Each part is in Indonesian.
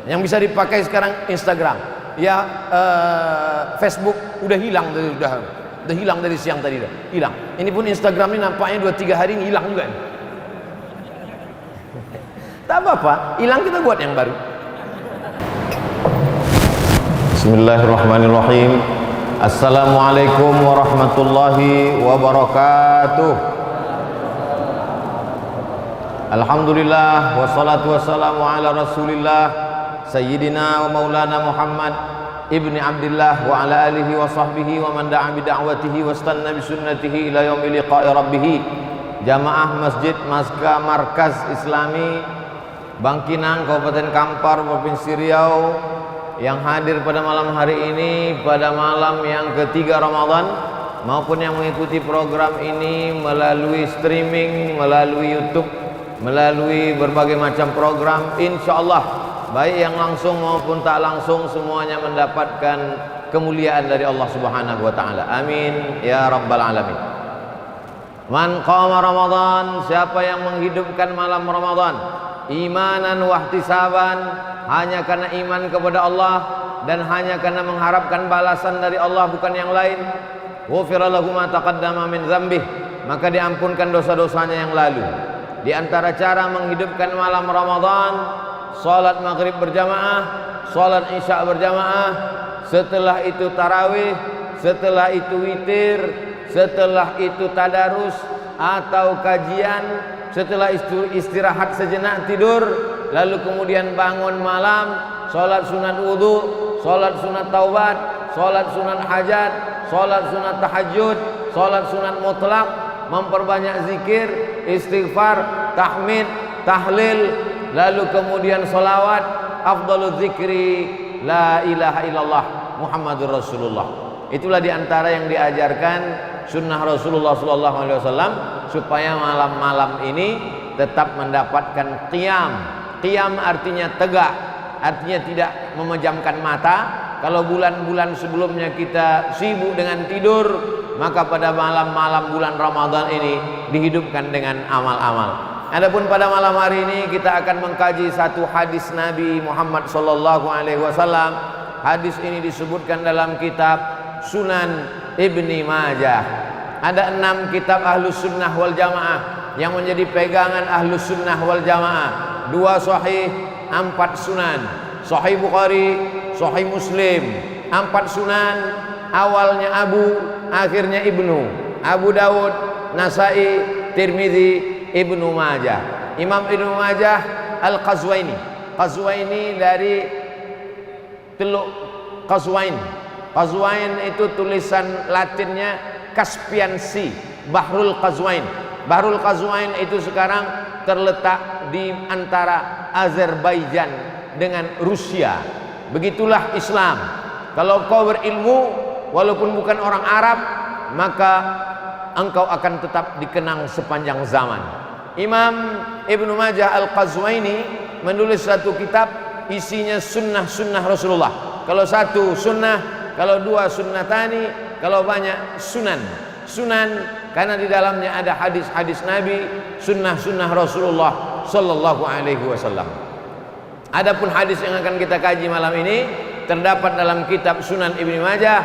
Yang bisa dipakai sekarang Instagram, ya Facebook udah hilang dari udah hilang dari siang tadi, dah hilang. Ini pun Instagram ini nampaknya 2-3 hari ini hilang juga. Tak apa-apa, hilang kita buat yang baru. Bismillahirrahmanirrahim. Assalamualaikum warahmatullahi wabarakatuh. Alhamdulillah wassalatu wassalamu ala Rasulillah Sayyidina wa Maulana Muhammad ibni Abdillah wa ala alihi wa sahbihi wa man da'a bi da'watihi wa istanna bi sunnatihi ila yaumil liqa'i rabbih. Jamaah Masjid Markaz Islami Bangkinang, Kabupaten Kampar, Provinsi Riau, yang hadir pada malam hari ini, pada malam yang ketiga Ramadan, maupun yang mengikuti program ini melalui streaming, melalui YouTube, melalui berbagai macam program, insya Allah baik yang langsung maupun tak langsung semuanya mendapatkan kemuliaan dari Allah Subhanahu wa Ta'ala. Amin ya rabbal alamin. Man qama Ramadan, siapa yang menghidupkan malam Ramadan imanan wahtisaban, hanya karena iman kepada Allah dan hanya karena mengharapkan balasan dari Allah bukan yang lain, ghufira lahu ma taqaddama min dzambih, maka diampunkan dosa-dosanya yang lalu. Di antara cara menghidupkan malam Ramadan, salat maghrib berjamaah, salat isya berjamaah, setelah itu tarawih, setelah itu witir, setelah itu tadarus atau kajian, setelah itu istirahat sejenak tidur, lalu kemudian bangun malam, sholat sunat wudu, sholat sunat taubat, sholat sunat hajat, sholat sunat tahajud, sholat sunat mutlak, memperbanyak zikir, istighfar, tahmid, tahlil, lalu kemudian sholawat, afdalul zikri la ilaha illallah Muhammadur Rasulullah. Itulah diantara yang diajarkan sunnah Rasulullah SAW, supaya malam-malam ini tetap mendapatkan qiyam. Qiyam artinya tegak, artinya tidak memejamkan mata. Kalau bulan-bulan sebelumnya kita sibuk dengan tidur, maka pada malam-malam bulan Ramadan ini dihidupkan dengan amal-amal. Adapun pada malam hari ini kita akan mengkaji satu hadis Nabi Muhammad SAW. Hadis ini disebutkan dalam kitab Sunan Ibni Majah. Ada 6 kitab Ahlus Sunnah wal Jamaah yang menjadi pegangan Ahlus Sunnah wal Jamaah. 2 sahih, 4 sunan. Sahih Bukhari, Sahih Muslim. 4 sunan, awalnya Abu, akhirnya Ibnu. Abu Dawud, Nasai, Tirmidzi, Ibnu Majah. Imam Ibnu Majah Al-Qazwaini. Qazwaini dari Teluk Qazwain. Qazwain itu tulisan Latinnya Caspian Sea, Bahrul Qazwain. Bahrul Qazwain itu sekarang terletak di antara Azerbaijan dengan Rusia. Begitulah Islam. Kalau kau berilmu walaupun bukan orang Arab, maka engkau akan tetap dikenang sepanjang zaman. Imam Ibnu Majah Al-Qazwaini menulis satu kitab, isinya sunnah-sunnah Rasulullah. Kalau satu sunnah, kalau 2 sunnatani, kalau banyak sunan. Sunan karena di dalamnya ada hadis-hadis Nabi, sunnah-sunnah Rasulullah sallallahu alaihi wasallam. Adapun hadis yang akan kita kaji malam ini terdapat dalam kitab Sunan Ibnu Majah,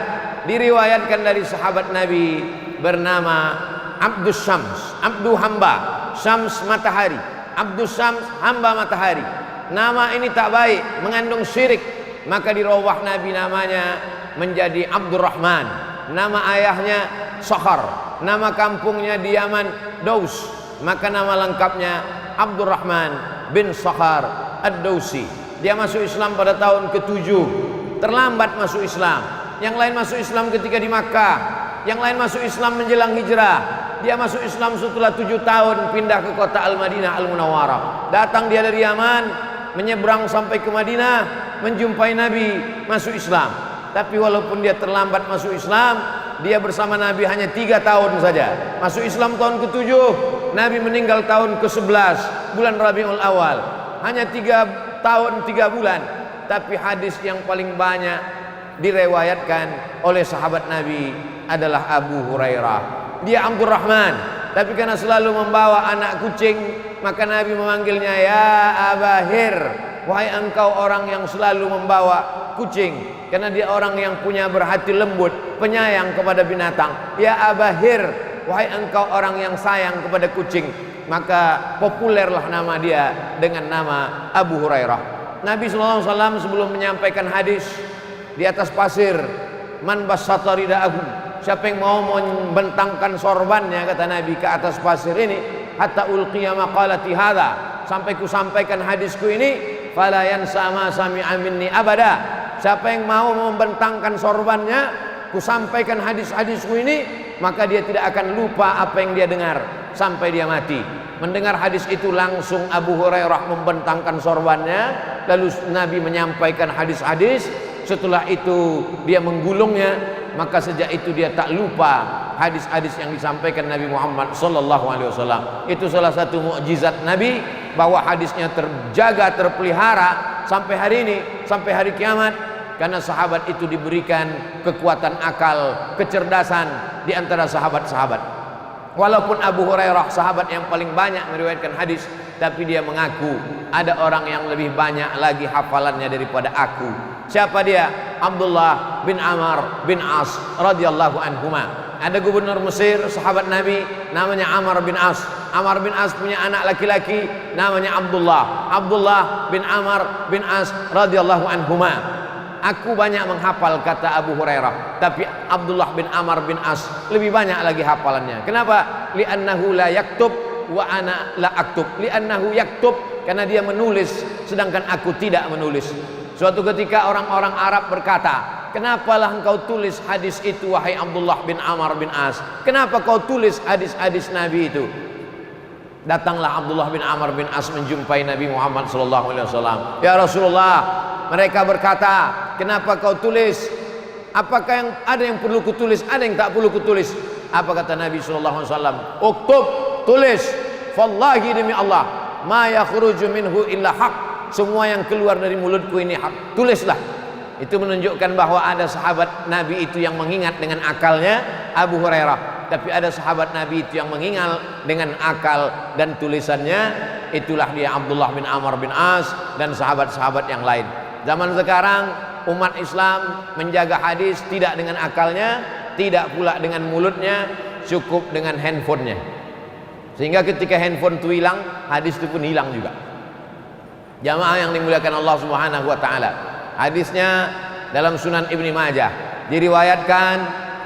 diriwayatkan dari sahabat Nabi bernama Abdus Syams, Abdu hamba, Syams matahari. Abdus Syams hamba matahari. Nama ini tak baik, mengandung syirik, maka dirubah Nabi namanya menjadi Abdurrahman. Nama ayahnya Sakhar, nama kampungnya di Yaman Daus, maka nama lengkapnya Abdurrahman bin Sakhar Ad-Dausi. Dia masuk Islam pada tahun ke-7, terlambat masuk Islam. Yang lain masuk Islam ketika di Makkah, yang lain masuk Islam menjelang hijrah. Dia masuk Islam setelah 7 tahun pindah ke kota Al-Madinah Al-Munawwarah. Datang dia dari Yaman, menyeberang sampai ke Madinah, menjumpai Nabi, masuk Islam. Tapi walaupun dia terlambat masuk Islam, dia bersama Nabi hanya 3 tahun saja. Masuk Islam tahun ke-7, Nabi meninggal tahun ke-11 bulan Rabiul Awal. Hanya 3 tahun 3 bulan. Tapi hadis yang paling banyak direwayatkan oleh sahabat Nabi adalah Abu Hurairah. Dia Abdurrahman, tapi karena selalu membawa anak kucing, maka Nabi memanggilnya ya Abahir. wahai engkau orang yang selalu membawa kucing, karena dia orang yang punya berhati lembut, penyayang kepada binatang. Ya Abahir, wahai engkau orang yang sayang kepada kucing. Maka populerlah nama dia dengan nama Abu Hurairah. Nabi SAW sebelum menyampaikan hadis di atas pasir, man bassata ridaahu, siapa yang mau membentangkan sorbannya, kata Nabi, ke atas pasir ini, hatta ulqiya maqalati hadza, sampai ku sampaikan hadisku ini, fala yansa ma sami'a minni abada. Siapa yang mau membentangkan sorbannya, ku sampaikan hadis-hadisku ini, maka dia tidak akan lupa apa yang dia dengar sampai dia mati. Mendengar hadis itu langsung Abu Hurairah membentangkan sorbannya, lalu Nabi menyampaikan hadis-hadis. Setelah itu dia menggulungnya, maka sejak itu dia tak lupa hadis-hadis yang disampaikan Nabi Muhammad SAW. Itu salah satu mukjizat Nabi, bahwa hadisnya terjaga, terpelihara sampai hari ini, sampai hari kiamat, karena sahabat itu diberikan kekuatan akal, kecerdasan di antara sahabat-sahabat. Walaupun Abu Hurairah sahabat yang paling banyak meriwayatkan hadis, tapi dia mengaku ada orang yang lebih banyak lagi hafalannya daripada aku. Siapa dia? Abdullah bin Amr bin As radhiyallahu anhuma. Ada gubernur Mesir, sahabat Nabi, namanya Amr bin As. Amr bin As punya anak laki-laki namanya Abdullah. Abdullah bin Amr bin As radhiyallahu anhuma. Aku banyak menghafal, kata Abu Hurairah, tapi Abdullah bin Amr bin As lebih banyak lagi hafalannya. Kenapa? Li'annahu la yaktub wa ana la aktub. Li'annahu yaktub, karena dia menulis sedangkan aku tidak menulis. Suatu ketika orang-orang Arab berkata, kenapalah engkau tulis hadis itu wahai Abdullah bin Amr bin As? Kenapa kau tulis hadis-hadis Nabi itu? Datanglah Abdullah bin Amr bin As menjumpai Nabi Muhammad SAW. Ya Rasulullah, mereka berkata, kenapa kau tulis? Apakah yang ada yang perlu kutulis, ada yang tak perlu kutulis? Apa kata Nabi SAW? Uktub, tulis. Wallahi, demi Allah, ma yakhruju minhu illa haq. Semua yang keluar dari mulutku ini hak. Tulislah. Itu menunjukkan bahwa ada sahabat Nabi itu yang mengingat dengan akalnya, Abu Hurairah. Tapi ada sahabat Nabi itu yang mengingat dengan akal dan tulisannya. Itulah dia Abdullah bin Amr bin As dan sahabat-sahabat yang lain. Zaman sekarang umat Islam menjaga hadis tidak dengan akalnya, tidak pula dengan mulutnya, cukup dengan handphonenya. Sehingga ketika handphone itu hilang, hadis itu pun hilang juga. Jamaah yang dimuliakan Allah Subhanahu wa taala. Hadisnya dalam Sunan Ibnu Majah, diriwayatkan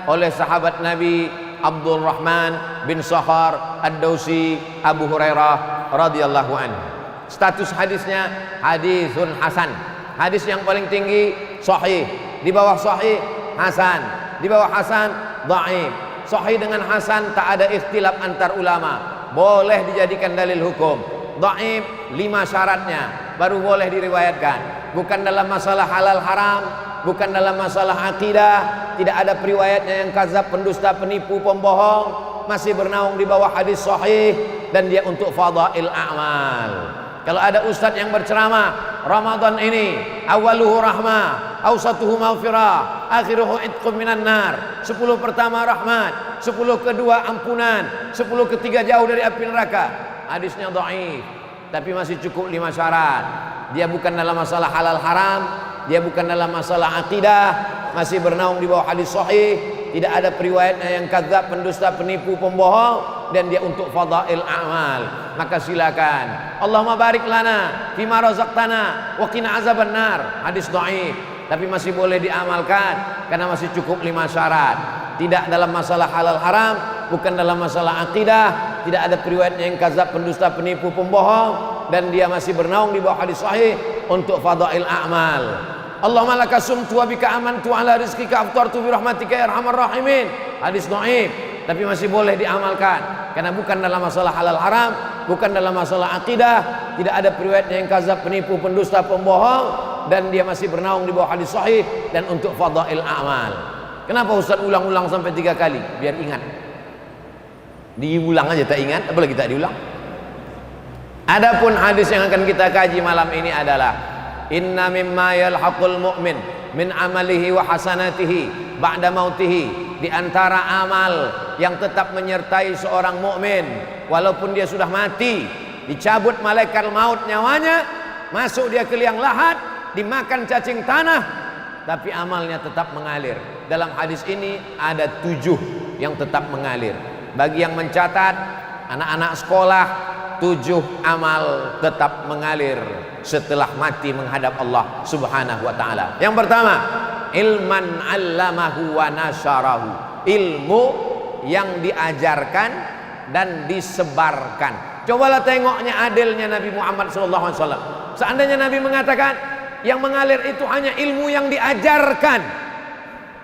oleh sahabat Nabi Abdurrahman bin Sakhar Ad-Dausi Abu Hurairah radhiyallahu anhu. Status hadisnya hadisun hasan. Hadis yang paling tinggi sahih, di bawah sahih hasan, di bawah hasan dhaif. Sahih dengan hasan tak ada ikhtilaf antar ulama, boleh dijadikan dalil hukum. Dhaif 5 syaratnya baru boleh diriwayatkan. Bukan dalam masalah halal haram, bukan dalam masalah akidah, tidak ada periwayatnya yang kadzab, pendusta, penipu, pembohong, masih bernaung di bawah hadis sahih, dan dia untuk fadail a'mal. Kalau ada ustaz yang berceramah, Ramadan ini awaluhu rahmah, awsatuhu maghfirah, akhiruhu itqum minan nar. 10 pertama rahmat, 10 kedua ampunan, 10 ketiga jauh dari api neraka. Hadisnya dhaif, tapi masih cukup 5 syarat. Dia bukan dalam masalah halal haram, dia bukan dalam masalah akidah, masih bernaung di bawah hadis sahih, tidak ada periwayatnya yang kadzab, pendusta, penipu, pembohong, dan dia untuk fadail a'mal. Maka silakan. Allahumma barik lana fima razaqtana wa qina azaban nar. Hadis dhaif, tapi masih boleh diamalkan karena masih cukup 5 syarat. Tidak dalam masalah halal haram, bukan dalam masalah akidah, tidak ada periwayatnya yang kadzab, pendusta, penipu, pembohong, dan dia masih bernaung di bawah hadis sahih untuk fadail a'mal. Allahumma laka sumtu wa bika amantu ala rizqika aftartu bi rahmatika ya arhamar rahimin. Hadis dhaif, tapi masih boleh diamalkan karena bukan dalam masalah halal haram, bukan dalam masalah akidah, tidak ada periwayatnya yang kadzab, penipu, pendusta, pembohong, dan dia masih bernaung di bawah hadis sahih dan untuk fadail a'mal. Kenapa Ustaz ulang-ulang sampai 3 kali? Biar ingat. Diulang aja tak ingat, apalagi tak diulang. Adapun hadis yang akan kita kaji malam ini adalah inna mimma yalhaqul mu'min min amalihi wa hasanatihi ba'da mautihi. Di antara amal yang tetap menyertai seorang mukmin walaupun dia sudah mati, dicabut malaikat maut nyawanya, masuk dia ke liang lahat, dimakan cacing tanah, tapi amalnya tetap mengalir. Dalam hadis ini ada 7 yang tetap mengalir. Bagi yang mencatat, anak-anak sekolah, 7 amal tetap mengalir setelah mati menghadap Allah Subhanahu wa ta'ala. Yang pertama, ilman 'allamahu wa nasyarahu, ilmu yang diajarkan dan disebarkan. Cobalah tengoknya adilnya Nabi Muhammad SAW. Seandainya Nabi mengatakan yang mengalir itu hanya ilmu yang diajarkan,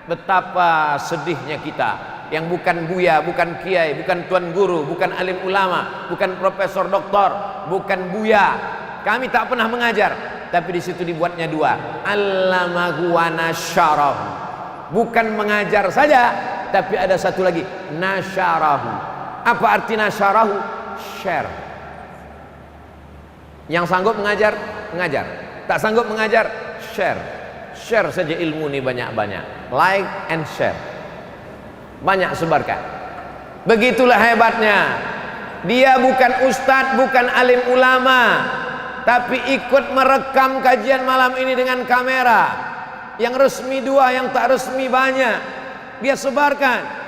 betapa sedihnya kita yang bukan buya, bukan kiai, bukan tuan guru, bukan alim ulama, bukan profesor doktor, bukan buya. Kami tak pernah mengajar, tapi di situ dibuatnya 2. Allamahu wa nasyarahu. Bukan mengajar saja, tapi ada satu lagi, nasyarahu. Apa arti nasyarahu? Share. Yang sanggup mengajar, mengajar. Tak sanggup mengajar, share. Share saja ilmu ini banyak-banyak. Like and share. Banyak sebarkan. Begitulah hebatnya. Dia bukan ustadz, bukan alim ulama, tapi ikut merekam kajian malam ini dengan kamera. Yang resmi 2, yang tak resmi banyak. Dia sebarkan.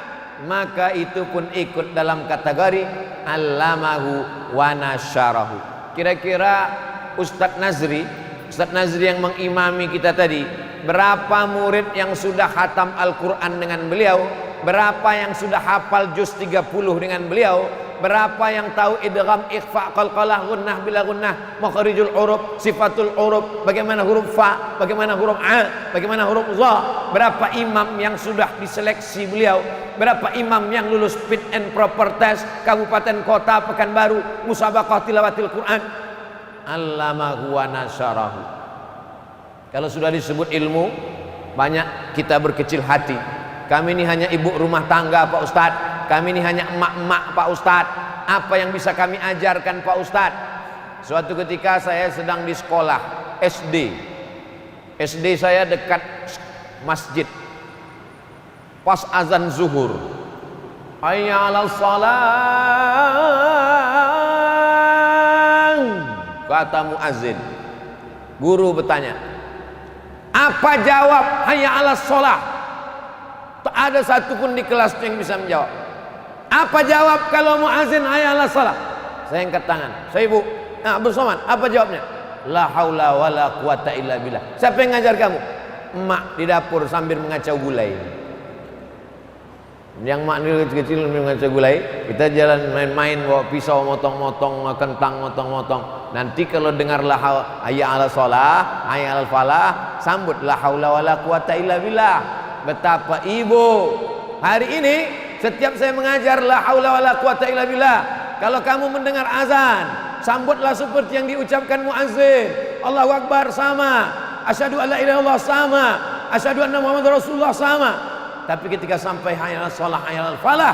Maka itu pun ikut dalam kategori allamahu wa nasyarahu. Kira-kira Ustadz Nazri yang mengimami kita tadi, berapa murid yang sudah khatam Al-Quran dengan beliau, berapa yang sudah hafal juz 30 dengan beliau, berapa yang tahu idgham, ikhfa, qalqalah, gunnah bila gunnah, makharijul huruf, sifatul huruf, bagaimana huruf fa, bagaimana huruf a, bagaimana huruf za. Berapa imam yang sudah diseleksi beliau, berapa imam yang lulus fit and proper test kabupaten kota Pekanbaru, musabaqah tilawatil Quran. Allamahu wa nasyarahu. Kalau sudah disebut ilmu, banyak kita berkecil hati. Kami ini hanya ibu rumah tangga Pak Ustadz, kami ini hanya emak-emak Pak Ustadz. Apa yang bisa kami ajarkan Pak Ustadz? Suatu ketika saya sedang di sekolah SD saya dekat masjid. Pas azan zuhur, hayya 'alas shalah, kata muazin. Guru bertanya, apa jawab hayya 'alas shalah? Tak ada satupun di kelas yang bisa menjawab. Apa jawab kalau muazin hayya 'alas shalah? Saya angkat tangan. Saya ibu, nah bersama, apa jawabnya? La haula wala quwata illa billah. Siapa yang ngajar kamu? Emak di dapur sambil mengacau gulai. Yang mak ni kecil mengacau gulai, kita jalan main-main bawa pisau motong-motong, kentang motong-motong. Nanti kalau dengar la hayya 'alas shalah, hayya 'alal falah, sambut la haula wala quwata illa billah. Betapa ibu. Hari ini setiap saya mengajar la haula wala quwata illa billah, kalau kamu mendengar azan, sambutlah seperti yang diucapkan muazzin. Allahu Akbar sama, asyhadu alla ilaha illallah sama, asyhadu anna Muhammadar Rasulullah sama. Tapi ketika sampai hayya 'alas shalah, hayya 'alal falah,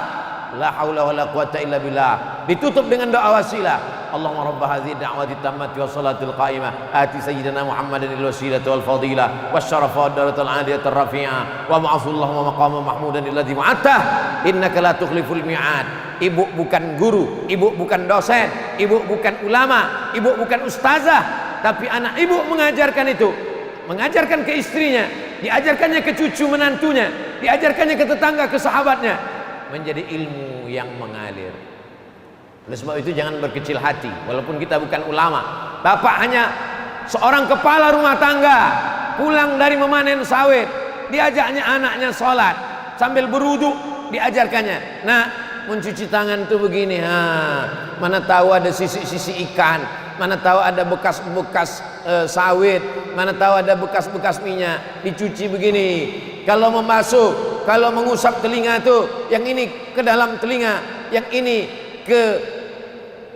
la haula wala quwata illa billah, ditutup dengan doa wasilah. Allahumma rabb hadhihi da'wati tammati was salatil qa'imah ati sayyidina Muhammadan al-wasilata wal fadilah wasyarafa wad darajatal 'aliyatar rafi'ah wa ba'athullahu maqaman mahmudan alladzi wa'ata innaka la tukhliful mi'ad. Ibu bukan guru, ibu bukan dosen, ibu bukan ulama, ibu bukan ustazah, tapi anak ibu mengajarkan itu, mengajarkan ke istrinya, diajarkannya ke cucu menantunya, diajarkannya ke tetangga, ke sahabatnya, menjadi ilmu yang mengalir. Oleh sebab itu jangan berkecil hati, walaupun kita bukan ulama. Bapak hanya seorang kepala rumah tangga, pulang dari memanen sawit, diajaknya anaknya sholat sambil berwudu, diajarkannya, nah mencuci tangan itu begini, mana tahu ada sisi-sisi ikan, mana tahu ada bekas-bekas sawit, mana tahu ada bekas-bekas minyak, dicuci begini. Kalau memasuk, kalau mengusap telinga tuh, yang ini ke dalam telinga, yang ini ke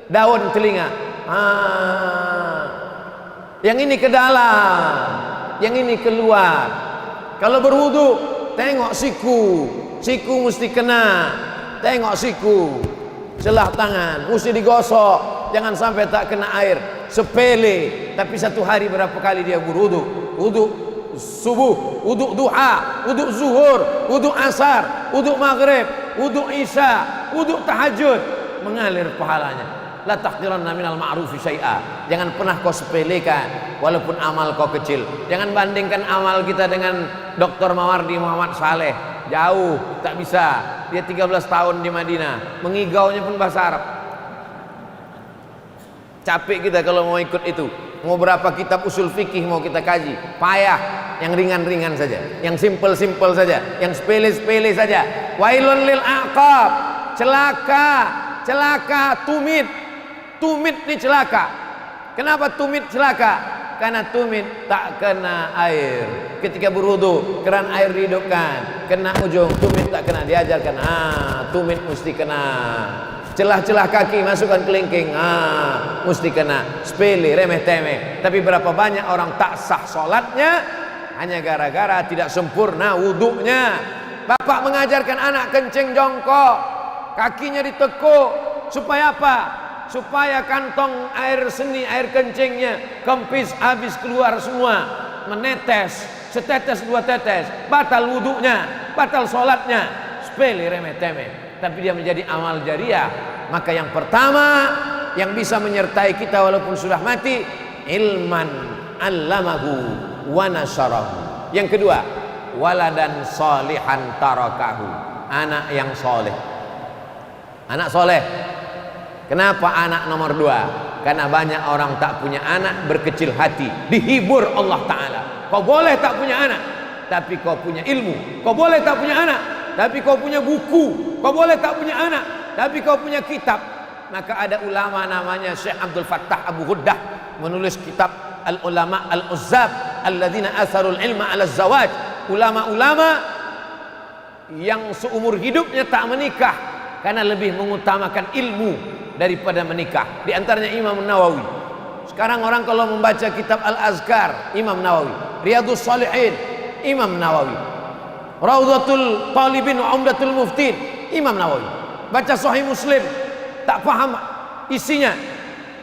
daun telinga, yang ini ke dalam, yang ini keluar. Kalau berwudu, tengok siku mesti kena, tengok siku, celah tangan mesti digosok, jangan sampai tak kena air. Sepele, tapi satu hari berapa kali dia berwudu? Wudu subuh, wudu duha, wudu zuhur, wudu asar, wudu maghrib, wudu isya, wudu tahajud, mengalir pahalanya. la tahqiranna minal ma'rufi syai'a. Jangan pernah kau sepelekan walaupun amal kau kecil. Jangan bandingkan amal kita dengan Dr. Mawardi Muhammad Saleh. Jauh, tak bisa. Dia 13 tahun di Madinah, mengigaunya pun bahasa Arab. Capek kita kalau mau ikut itu. Mau berapa kitab usul fikih mau kita kaji, payah. Yang ringan-ringan saja, yang simpel-simpel saja, yang sepele-sepele saja. Wailun lil aqab, celaka, celaka, tumit ni celaka. Kenapa tumit celaka? Karena tumit tak kena air. Ketika berwudu, keran air dihidupkan, kena ujung, tumit tak kena, diajarkan. Tumit mesti kena. Celah-celah kaki masukkan kelingking, mesti kena. Sepele, remeh-temeh. Tapi berapa banyak orang tak sah sholatnya hanya gara-gara tidak sempurna wudunya. Bapak mengajarkan anak kencing jongkok, kakinya ditekuk, supaya apa? Supaya kantong air seni, air kencingnya kempis, habis keluar semua, menetes, setetes dua tetes, batal wudunya, batal sholatnya. Sepele, remeh-temeh, tapi dia menjadi amal jariah. Maka yang pertama yang bisa menyertai kita walaupun sudah mati, ilman allamahu wa nasarahu. Yang kedua, waladan salihan tarakahu, anak yang soleh. Anak soleh. Kenapa anak nomor 2? Karena banyak orang tak punya anak, berkecil hati, dihibur Allah Ta'ala. Kau boleh tak punya anak, tapi kau punya ilmu. Kau boleh tak punya anak, tapi kau punya buku. Kau boleh tak punya anak, tapi kau punya kitab. Maka ada ulama namanya Syekh Abdul Fattah Abu Ghuddah menulis kitab Al-Ulama Al-Uzzab alladzina atharul ilma ala zawaj. Ulama-ulama yang seumur hidupnya tak menikah karena lebih mengutamakan ilmu daripada menikah. Di antaranya Imam Nawawi. Sekarang orang kalau membaca kitab Al-Azkar, Imam Nawawi. Riyadhus Shalihin, Imam Nawawi. Raudhatul Talibin wa Umdatul Muftin, Imam Nawawi. Baca Sahih Muslim tak paham isinya,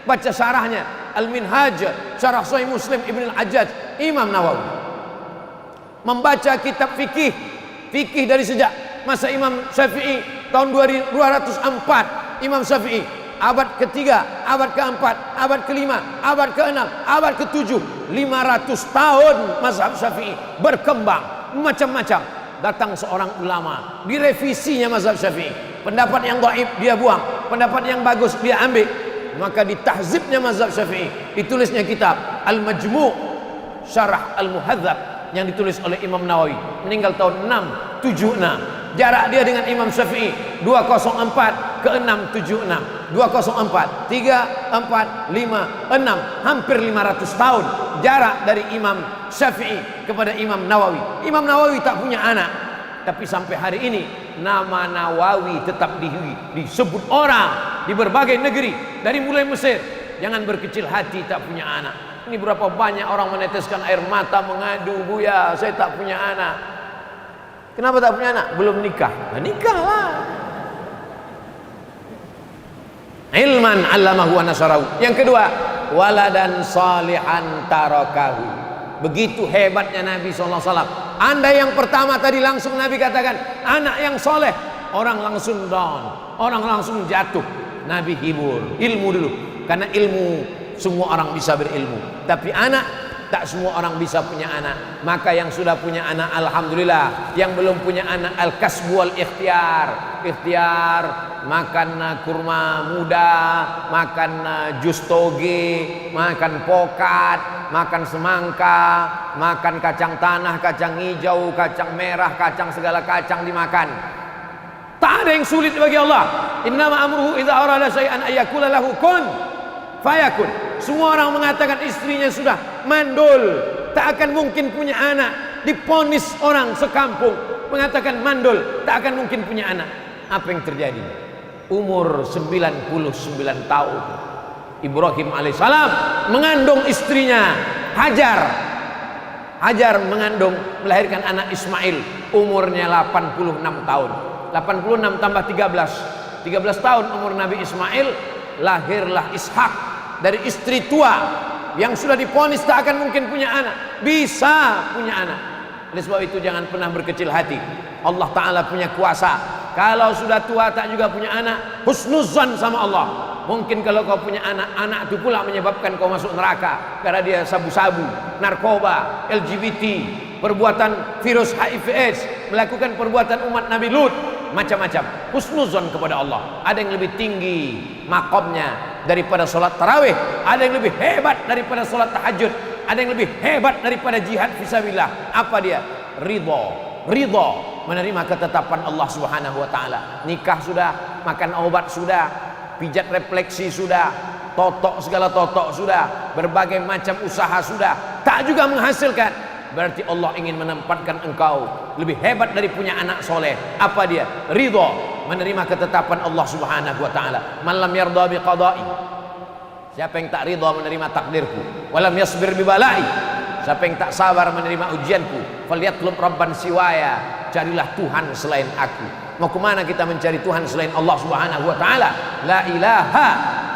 baca syarahnya Al-Minhaj, syarah Sahih Muslim Ibn Al-Hajjaj, Imam Nawawi. Membaca kitab fikih dari sejak masa Imam Syafi'i tahun 204, Imam Syafi'i abad ketiga, abad keempat, abad kelima, abad keenam, abad ketujuh, 500 tahun mazhab Syafi'i berkembang macam-macam. Datang seorang ulama, direvisinya mazhab Syafi'i. Pendapat yang dhaif dia buang, pendapat yang bagus dia ambil. Maka ditahzibnya mazhab Syafi'i, ditulisnya kitab Al-Majmu' Syarah Al-Muhadzab yang ditulis oleh Imam Nawawi, meninggal tahun 676. Jarak dia dengan Imam Syafi'i 204 ke 676, 204, 3, 4, 5, 6, hampir 500 tahun jarak dari Imam Syafi'i kepada Imam Nawawi. Imam Nawawi tak punya anak, tapi sampai hari ini nama Nawawi tetap disebut orang di berbagai negeri, dari mulai Mesir. Jangan berkecil hati tak punya anak. Ini berapa banyak orang meneteskan air mata mengadu, "Buya, saya tak punya anak." Kenapa tak punya anak? Belum nikah. Nah, nikahlah. Ilman 'allamahu wa nasarahu. Yang kedua, waladan salihan tarakahu. Begitu hebatnya Nabi SAW. Anda yang pertama tadi langsung Nabi katakan anak yang soleh, orang langsung down, orang langsung jatuh. Nabi hibur, ilmu dulu, karena ilmu semua orang bisa berilmu, tapi anak tak semua orang bisa punya anak. Maka yang sudah punya anak alhamdulillah, yang belum punya anak al-kasbu wal ikhtiar. Ikhtiar, makan kurma muda, makan jus toge, makan pokat, makan semangka, makan kacang tanah, kacang hijau, kacang merah, kacang segala kacang dimakan. Tak ada yang sulit bagi Allah. Innama amruhu idza arada syai'an ayyakula lahu kun fayakun. Semua orang mengatakan istrinya sudah mandul, tak akan mungkin punya anak. Diponis orang sekampung mengatakan mandul, tak akan mungkin punya anak. Apa yang terjadi? Umur 99 tahun, Ibrahim alaihissalam mengandung istrinya Hajar. Hajar mengandung, melahirkan anak Ismail, umurnya 86 tahun. 86 tambah 13 tahun umur Nabi Ismail, lahirlah Ishak dari istri tua yang sudah diponis tak akan mungkin punya anak, bisa punya anak. Oleh sebab itu jangan pernah berkecil hati. Allah Ta'ala punya kuasa. Kalau sudah tua tak juga punya anak, husnuzan sama Allah. Mungkin kalau kau punya anak itu pula menyebabkan kau masuk neraka karena dia sabu-sabu, narkoba, LGBT, perbuatan virus HIV/AIDS, melakukan perbuatan umat Nabi Lut, macam-macam. Husnuzon kepada Allah. Ada yang lebih tinggi makomnya daripada sholat tarawih, ada yang lebih hebat daripada sholat tahajud, ada yang lebih hebat daripada jihad fisabilillah. Apa dia? Ridho, menerima ketetapan Allah Subhanahu wa taala. Nikah sudah, makan obat sudah, pijat refleksi sudah, segala totok sudah, berbagai macam usaha sudah, tak juga menghasilkan. Berarti Allah ingin menempatkan engkau lebih hebat dari punya anak soleh. Apa dia? Ridho, menerima ketetapan Allah Subhanahu wa taala. Man lam yarda bi qada'i, siapa yang tak ridho menerima takdirku, walam yasbir bi bala'i, siapa yang tak sabar menerima ujianku, falyatlub rabban siwaya, carilah Tuhan selain aku. Mau kemana kita mencari Tuhan selain Allah Subhanahu wa taala? La ilaha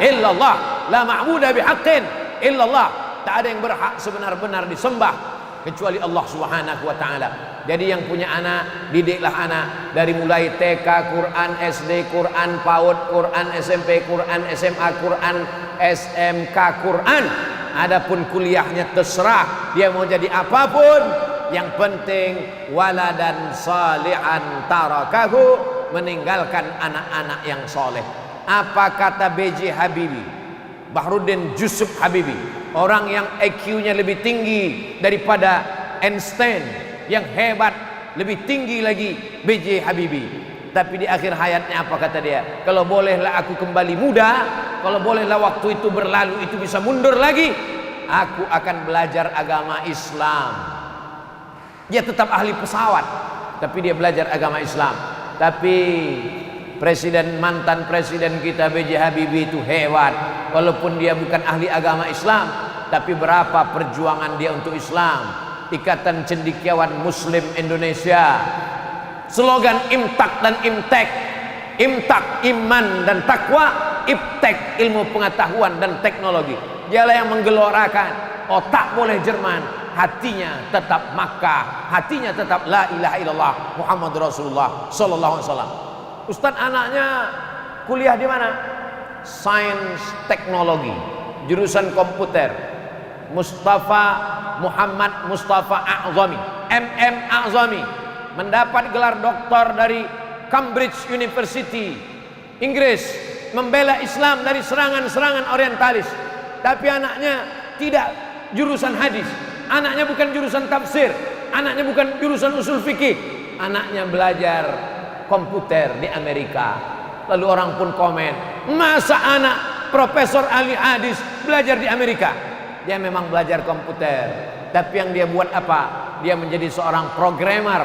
illallah, la ma'budu bihaqqin illallah. Tak ada yang berhak sebenar-benar disembah kecuali Allah Subhanahu wa taala. Jadi yang punya anak, didiklah anak dari mulai TK Quran, SD Quran, PAUD Quran, SMP Quran, SMA Quran, SMK Quran. Adapun kuliahnya terserah dia mau jadi apapun. Yang penting waladan salihan tarakahu, meninggalkan anak-anak yang soleh. Apa kata B.J. Habibie, Bahruddin Yusuf Habibie, orang yang IQ-nya lebih tinggi daripada Einstein, yang hebat, lebih tinggi lagi B.J. Habibie. Tapi di akhir hayatnya apa kata dia? Kalau bolehlah aku kembali muda, kalau bolehlah waktu itu berlalu, itu bisa mundur lagi, aku akan belajar agama Islam. Dia tetap ahli pesawat, tapi dia belajar agama Islam. Tapi mantan presiden kita B.J. Habibie itu hebat. Walaupun dia bukan ahli agama Islam, tapi berapa perjuangan dia untuk Islam. Ikatan Cendekiawan Muslim Indonesia, slogan Imtak dan Imtek. Imtak iman dan takwa, Iptek ilmu pengetahuan dan teknologi. Dialah yang menggelorakan otak boleh Jerman, hatinya tetap Makkah, hatinya tetap la ilaha illallah Muhammad Rasulullah sallallahu alaihi wasallam. Ustaz anaknya kuliah di mana? Sains teknologi, jurusan komputer. Muhammad Mustafa A'zami, MM A'zami, mendapat gelar doktor dari Cambridge University, Inggris, membela Islam dari serangan-serangan orientalis. Tapi anaknya tidak jurusan hadis, anaknya bukan jurusan tafsir, anaknya bukan jurusan usul fikih, anaknya belajar komputer di Amerika. Lalu orang pun komen, masa anak profesor ahli hadis belajar di Amerika? Dia memang belajar komputer, tapi yang dia buat apa? Dia menjadi seorang programmer.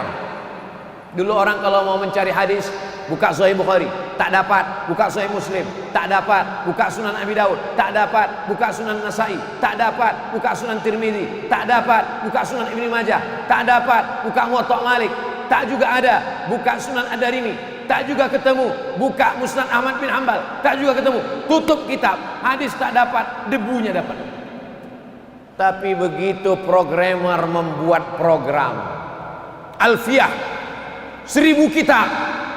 Dulu orang kalau mau mencari hadis, buka Sahih Bukhari, tak dapat. Buka Sahih Muslim, tak dapat. Buka Sunan Abi Daud, tak dapat. Buka Sunan Nasai, tak dapat. Buka Sunan Tirmidzi, tak dapat. Buka Sunan Ibnu Majah, tak dapat. Buka Muwatta Malik, tak juga ada. Buka Sunan Ad-Darimi, tak juga ketemu. Buka Musnad Ahmad bin Hanbal, tak juga ketemu. Tutup kitab, hadis tak dapat, debunya dapat. Tapi begitu programmer membuat program Alfiyah 1000 kitab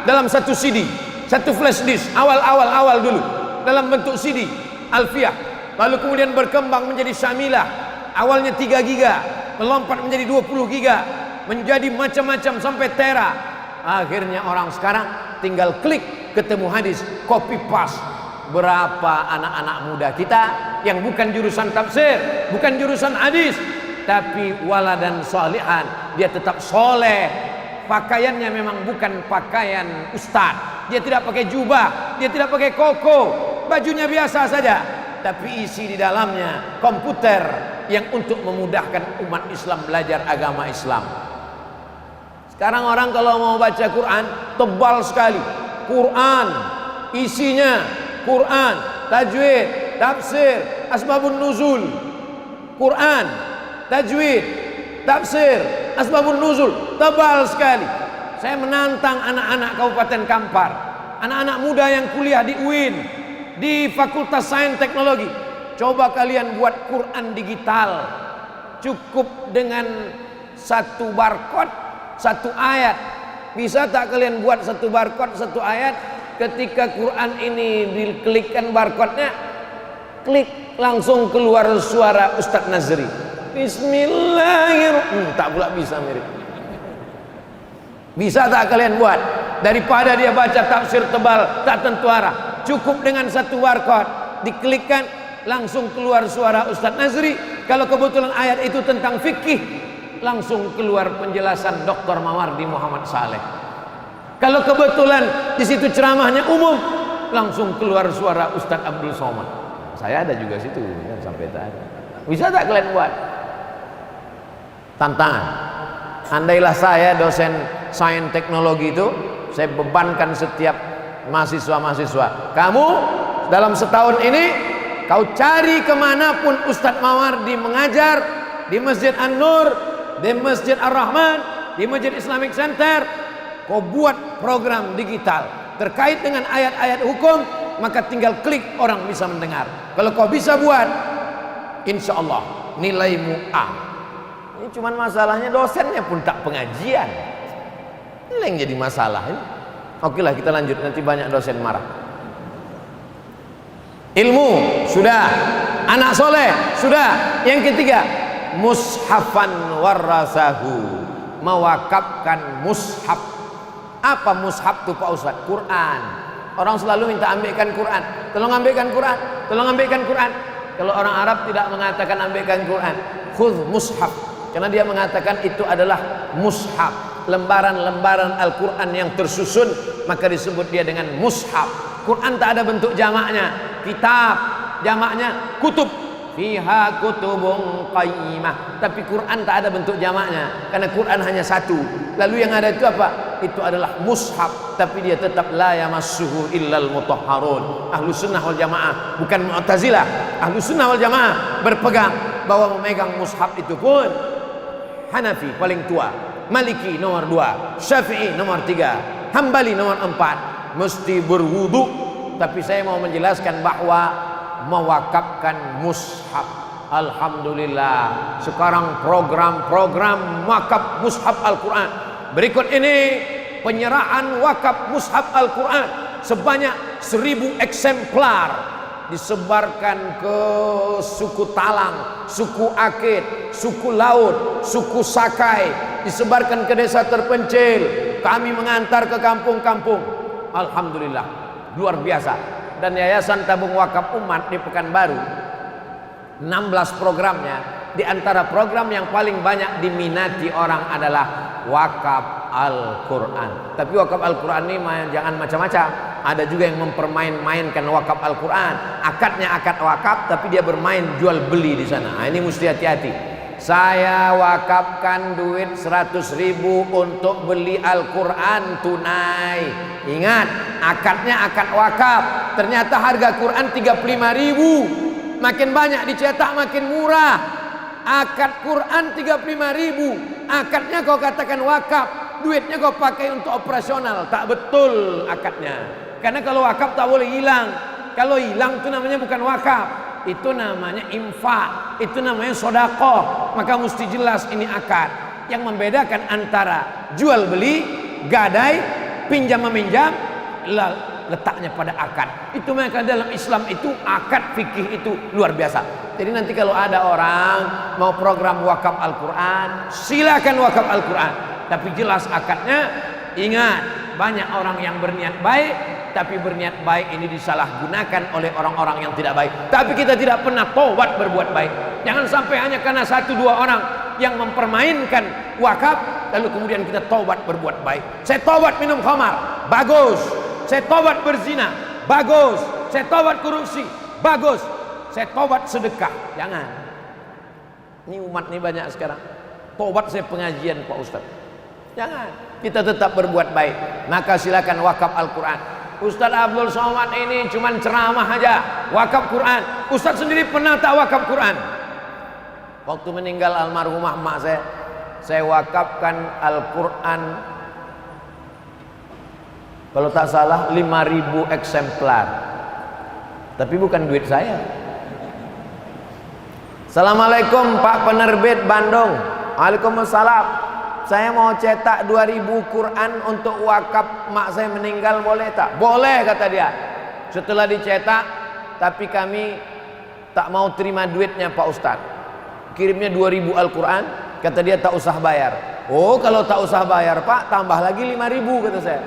dalam satu CD, satu flash disk, awal dulu dalam bentuk CD Alfiyah, lalu kemudian berkembang menjadi Syamilah, awalnya 3 giga, melompat menjadi 20 giga, menjadi macam-macam sampai tera. Akhirnya orang sekarang tinggal klik, ketemu hadis, copy paste. Berapa anak-anak muda kita yang bukan jurusan tafsir, bukan jurusan hadis, tapi waladan salihan, dia tetap soleh. Pakaiannya memang bukan pakaian ustaz, dia tidak pakai jubah, dia tidak pakai koko, bajunya biasa saja, tapi isi di dalamnya komputer yang untuk memudahkan umat Islam belajar agama Islam. Sekarang orang kalau mau baca Quran tebal sekali. Quran isinya Quran, tajwid, tafsir, asbabun nuzul. Quran, tajwid, tafsir, asbabun nuzul, tebal sekali. Saya menantang anak-anak Kabupaten Kampar, anak-anak muda yang kuliah di UIN, di Fakultas Sains Teknologi. Coba kalian buat Quran digital, cukup dengan satu barcode, satu ayat. Bisa tak kalian buat satu barcode, satu ayat, ketika Quran ini diklikkan barcode-nya, klik langsung keluar suara Ustadz Nazri. Bismillahirrahmanirrahim. Tak pula bisa mirip. Bisa tak kalian buat? Daripada dia baca tafsir tebal tak tentu arah, cukup dengan satu barcode, diklikkan langsung keluar suara Ustadz Nazri. Kalau kebetulan ayat itu tentang fikih, langsung keluar penjelasan Dr. Mawardi Muhammad Saleh. Kalau kebetulan di situ ceramahnya umum, langsung keluar suara Ustadz Abdul Somad. Saya ada juga situ ya, sampai tadi. Bisa tak kalian buat? Tantangan. Andailah saya dosen sains teknologi itu, saya bebankan setiap mahasiswa-mahasiswa, kamu dalam setahun ini kau cari kemanapun Ustadz Mawardi mengajar, di Masjid An-Nur, di Masjid Ar-Rahman, di Masjid Islamic Center, kau buat program digital terkait dengan ayat-ayat hukum, maka tinggal klik orang bisa mendengar. Kalau kau bisa buat, insya Allah nilaimu A. Ini cuman masalahnya dosennya pun tak pengajian. Ini yang jadi masalah ini. Oke lah, kita lanjut, nanti banyak dosen marah. Ilmu sudah, anak soleh sudah. Yang ketiga, mushafan warasahu, mewakafkan mushaf. Apa mushaf itu Pak Ustaz? Quran. Orang selalu minta ambilkan Quran, tolong ambilkan Quran, tolong ambilkan Quran. Kalau orang Arab tidak mengatakan ambilkan Quran, khudh mushaf, karena dia mengatakan itu adalah mushaf, lembaran-lembaran Al-Quran yang tersusun, maka disebut dia dengan mushaf. Quran tak ada bentuk jamaknya, kitab jamaknya kutub, fiha kutubun qayyimah. Tapi Quran tak ada bentuk jamaknya, karena Quran hanya satu. Lalu yang ada itu apa? Itu adalah mushaf, tapi dia tetap la yamassuhu illal mutahharun. Ahlu sunnah wal jamaah, bukan Mu'tazilah. Ahlu sunnah wal jamaah berpegang bahwa memegang mushaf itu pun Hanafi paling tua, Maliki nomor 2, Syafi'i nomor 3, Hambali nomor 4, mesti berwudu. Tapi saya mau menjelaskan bahwa mewakafkan mushaf, alhamdulillah sekarang program-program wakaf mushaf Al-Quran. Berikut ini penyerahan wakaf mushaf Al-Quran sebanyak 1000 eksemplar, disebarkan ke suku Talang, suku Akit, suku Laut, suku Sakai, disebarkan ke desa terpencil. Kami mengantar ke kampung-kampung. Alhamdulillah, luar biasa. Dan Yayasan Tabung Wakaf Umat di Pekanbaru, 16 programnya. Di antara program yang paling banyak diminati orang adalah wakaf Al-Quran. Tapi wakaf Al-Quran ini jangan macam-macam. Ada juga yang mempermain-mainkan wakaf Al-Quran. Akadnya akad wakaf, tapi dia bermain jual beli di sana. Nah, ini mesti hati-hati. Saya wakafkan duit 100.000 untuk beli Al-Quran tunai. Ingat, akadnya akad wakaf. Ternyata harga Quran 35.000. Makin banyak dicetak makin murah. Akad Quran 35.000, akadnya kau katakan wakaf, duitnya kau pakai untuk operasional. Tak betul akadnya, karena kalau wakaf tak boleh hilang. Kalau hilang itu namanya bukan wakaf, itu namanya infak, itu namanya sodakoh. Maka mesti jelas ini akad. Yang membedakan antara jual beli, gadai, pinjam meminjam, letaknya pada akad. Itu maka dalam Islam itu akad fikih itu luar biasa. Jadi nanti kalau ada orang mau program wakaf Al-Quran, silakan wakaf Al-Quran, tapi jelas akadnya. Ingat, banyak orang yang berniat baik, tapi berniat baik ini disalahgunakan oleh orang-orang yang tidak baik. Tapi kita tidak pernah taubat berbuat baik. Jangan sampai hanya karena 1-2 orang yang mempermainkan wakaf, lalu kemudian kita taubat berbuat baik. Saya taubat minum khamar, bagus. Saya taubat berzina, bagus. Saya taubat korupsi, bagus. Saya taubat sedekah, jangan. Ini umat ini banyak sekarang. Taubat saya pengajian Pak Ustaz, jangan. Kita tetap berbuat baik. Maka silakan wakaf Al-Quran. Ustaz Abdul Somad ini cuman ceramah aja, wakaf Quran. Ustaz sendiri pernah tak wakaf Quran? Waktu meninggal almarhumah mak saya wakafkan Al-Quran, kalau tak salah 5.000 eksemplar. Tapi bukan duit saya. Assalamualaikum Pak penerbit Bandung. Waalaikumsalam. saya mau cetak 2000 Quran untuk wakaf mak saya meninggal, boleh tak? Boleh, kata dia. Setelah dicetak, tapi kami tak mau terima duitnya Pak Ustadz. Kirimnya 2000 Al-Quran, kata dia tak usah bayar. Oh, kalau tak usah bayar Pak, tambah lagi 5000, kata saya.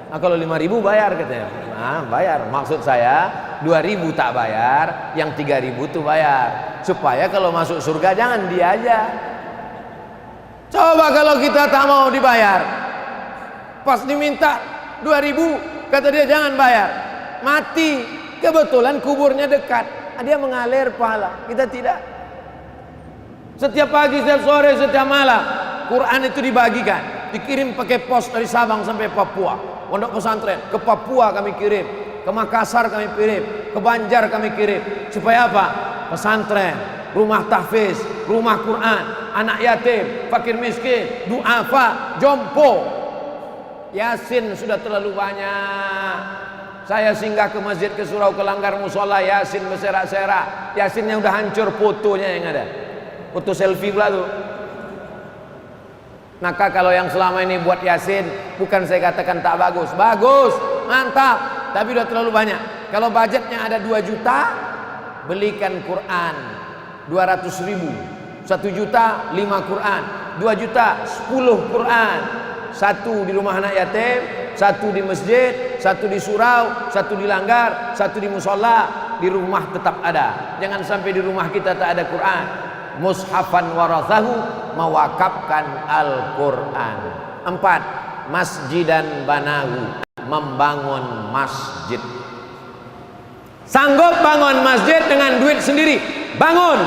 Nah, kalau 5000 bayar, katanya. Nah, bayar. Maksud saya 2000 tak bayar, yang 3000 tuh bayar, supaya kalau masuk surga jangan dia aja. Coba kalau kita tak mau dibayar, pas diminta 2000, kata dia jangan bayar, mati. Kebetulan kuburnya dekat, dia mengalir pahala, kita tidak. Setiap pagi, setiap sore, setiap malam Quran itu dibagikan, dikirim pakai pos dari Sabang sampai Papua. Pondok pesantren ke Papua kami kirim, ke Makassar kami kirim, ke Banjar kami kirim. Supaya apa? Pesantren, rumah tahfiz, rumah Quran, anak yatim, fakir miskin, duafa, jompo. Yasin sudah terlalu banyak. Saya singgah ke masjid, ke surau, ke langgar musola, Yasin berserak-serak. Yasinnya udah hancur, fotonya yang ada, foto selfie pula tuh. Maka kalau yang selama ini buat Yasin, bukan saya katakan tak bagus, bagus, mantap, tapi udah terlalu banyak. Kalau budgetnya ada 2 juta, belikan Quran 200.000. 1 juta 5 Quran, 2 juta 10 Quran. 1 di rumah anak yatim, 1 di masjid, 1 di surau, 1 di langgar, 1 di musola. Di rumah tetap ada. Jangan sampai di rumah kita tak ada Quran. Mushafan warathahu, mewakafkan Al-Quran. 4, masjidan banahu, membangun masjid. Sanggup bangun masjid dengan duit sendiri, bangun.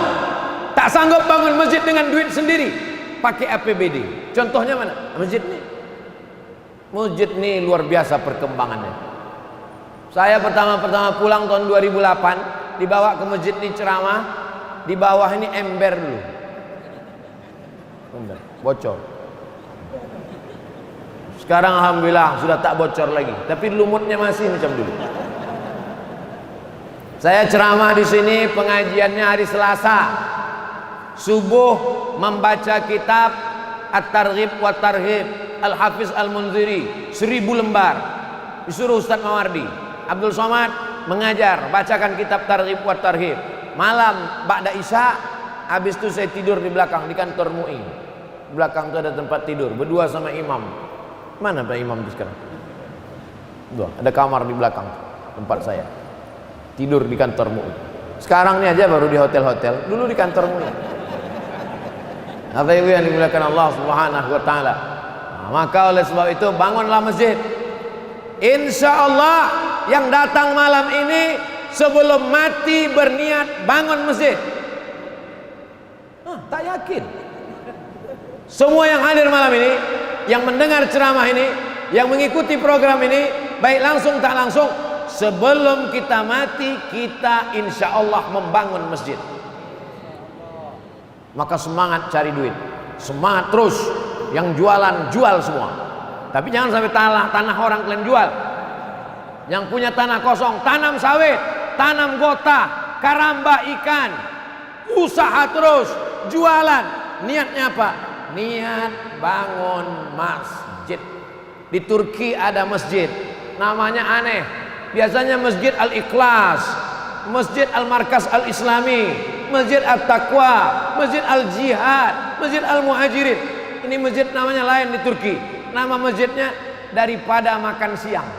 Tak sanggup bangun masjid dengan duit sendiri, pakai APBD. Contohnya mana? Masjid ini. Masjid ini luar biasa perkembangannya. Saya pertama-tama pulang tahun 2008, dibawa ke masjid ini ceramah. Di bawah ini ember dulu, ember, bocor. Sekarang alhamdulillah sudah tak bocor lagi, tapi lumutnya masih macam dulu. Saya ceramah di sini, pengajiannya hari Selasa subuh, membaca kitab At-Targhib wa Tarhib Al-Hafiz Al-Munziri 1000 lembar. Disuruh Ustaz Mawardi, Abdul Somad mengajar, bacakan kitab Targhib wa Tarhib. Malam ba'da Isya, habis itu saya tidur di belakang di kantor MUI. Di belakang itu ada tempat tidur, berdua sama imam. Mana Pak Imam itu sekarang? Tuh, ada kamar di belakang tempat saya. Tidur di kantor MUI. Sekarang ini aja baru di hotel-hotel, dulu di kantor MUI. Apa ibu yang dimuliakan Allah Subhanahu wa taala. Nah, maka oleh sebab itu bangunlah masjid. Insya Allah yang datang malam ini sebelum mati berniat bangun masjid. Tak yakin. Semua yang hadir malam ini, yang mendengar ceramah ini, yang mengikuti program ini, baik langsung tak langsung, sebelum kita mati kita insya Allah membangun masjid. Maka semangat cari duit, semangat terus. Yang jualan jual semua, tapi jangan sampai tanah orang kalian jual. Yang punya tanah kosong, tanam sawit, tanam gota, karamba ikan, usaha terus, jualan. Niatnya apa? Niat bangun masjid. Di Turki ada masjid, namanya aneh. Biasanya Masjid Al-Ikhlas, Masjid Al-Markas Al-Islami, Masjid At-Taqwa, Masjid Al-Jihad, Masjid Al-Muhajirin. Ini masjid namanya lain di Turki. Nama masjidnya daripada makan siang.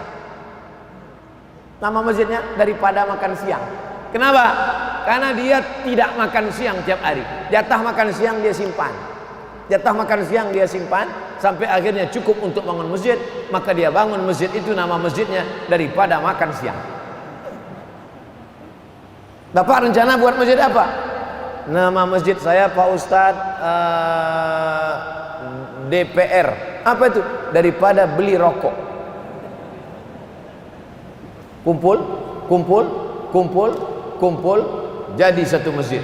Nama masjidnya daripada makan siang. Kenapa? Karena dia tidak makan siang tiap hari. Jatah makan siang dia simpan. Jatah makan siang dia simpan sampai akhirnya cukup untuk bangun masjid. Maka dia bangun masjid itu, nama masjidnya daripada makan siang. Bapak rencana buat masjid apa? Nama masjid saya Pak Ustadz DPR. Apa itu? Daripada beli rokok. Kumpul, kumpul, kumpul, kumpul, jadi satu masjid.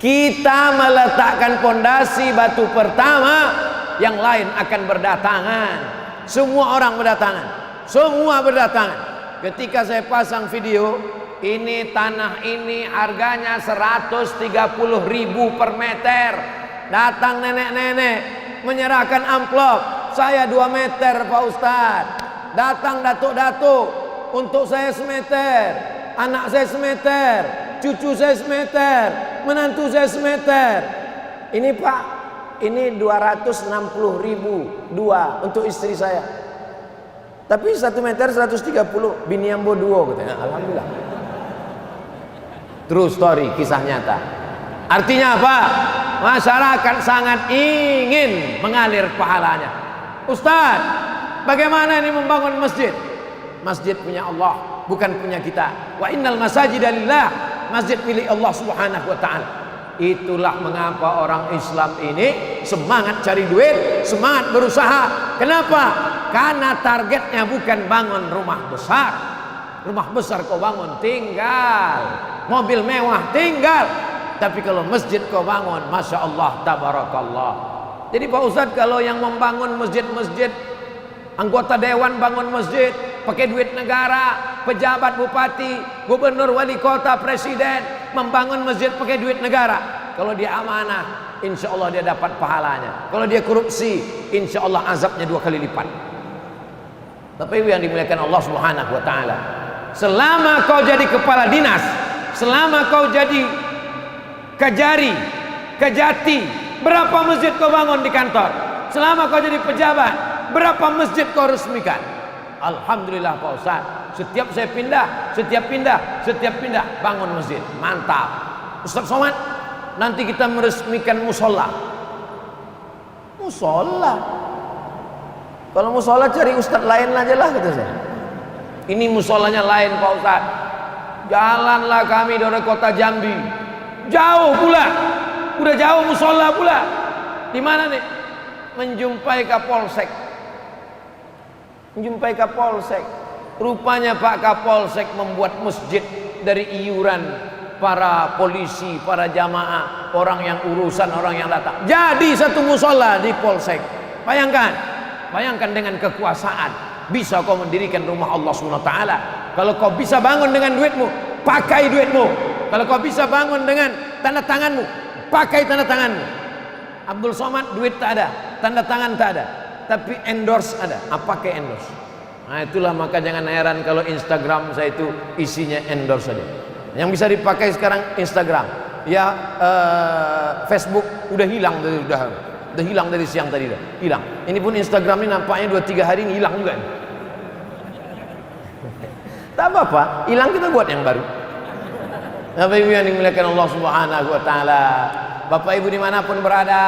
Kita meletakkan pondasi batu pertama, yang lain akan berdatangan. Semua orang berdatangan, semua berdatangan. Ketika saya pasang video, ini tanah ini harganya 130.000 per meter. datang nenek-nenek menyerahkan amplop. Saya 2 meter Pak Ustadz. Datang datuk-datuk, untuk saya semeter, anak saya semeter, cucu saya semeter, menantu saya semeter. Ini Pak, ini 260.000 dua untuk istri saya. Tapi 1 meter 130, bini ambo duo katanya. Alhamdulillah. True story, kisah nyata. Artinya apa? Masyarakat sangat ingin mengalir pahalanya. Ustaz, bagaimana ini membangun masjid? Masjid punya Allah, bukan punya kita. Wa innal masajida lillah. Masjid milik Allah Subhanahu wa taala. Itulah mengapa orang Islam ini semangat cari duit, semangat berusaha. Kenapa? Karena targetnya bukan bangun rumah besar. Rumah besar kau bangun tinggal, mobil mewah tinggal. Tapi kalau masjid kau bangun, Masya Allah, tabarakallah. Jadi Pak Ustadz, kalau yang membangun masjid-masjid, anggota dewan bangun masjid pakai duit negara, pejabat, bupati, gubernur, wali kota, presiden membangun masjid pakai duit negara. Kalau dia amanah, insya Allah dia dapat pahalanya. Kalau dia korupsi, insya Allah azabnya 2 kali lipat. Tapi yang dimuliakan Allah Subhanahu wa taala, selama kau jadi kepala dinas, selama kau jadi kejari, kejati, berapa masjid kau bangun di kantor? Selama kau jadi pejabat, berapa masjid kau resmikan? Alhamdulillah Pak Ustaz, setiap saya pindah, setiap pindah bangun masjid. Mantap. Ustaz Somad, nanti kita meresmikan musola. Musola? Kalau musola cari ustaz lain aja lah, kata saya. Ini musolanya lain Pak Ustaz. Jalanlah kami dari kota Jambi, jauh pula, udah jauh musola pula. Di mana nih? Menjumpai Kapolsek. Menjumpai Kapolsek. Rupanya Pak Kapolsek membuat masjid dari iuran para polisi, para jamaah, orang yang urusan, orang yang datang. Jadi satu musola di Polsek. Bayangkan dengan kekuasaan bisa kau mendirikan rumah Allah SWT. Kalau kau bisa bangun dengan duitmu, pakai duitmu. Kalau kau bisa bangun dengan tanda tanganmu, pakai tanda tanganmu. Abdul Somad duit tak ada, tanda tangan tak ada, tapi endorse ada. Pakai endorse. Nah itulah, maka jangan heran kalau Instagram saya itu isinya endorse saja. Yang bisa dipakai sekarang Instagram, ya Facebook udah hilang dari siang tadi dah hilang. Ini pun Instagram ini nampaknya 2-3 hari ini hilang juga. Tak apa-apa, hilang kita buat yang baru. Bapak Ibu yang dimuliakan Allah Subhanahu wa taala, Bapak Ibu dimanapun berada,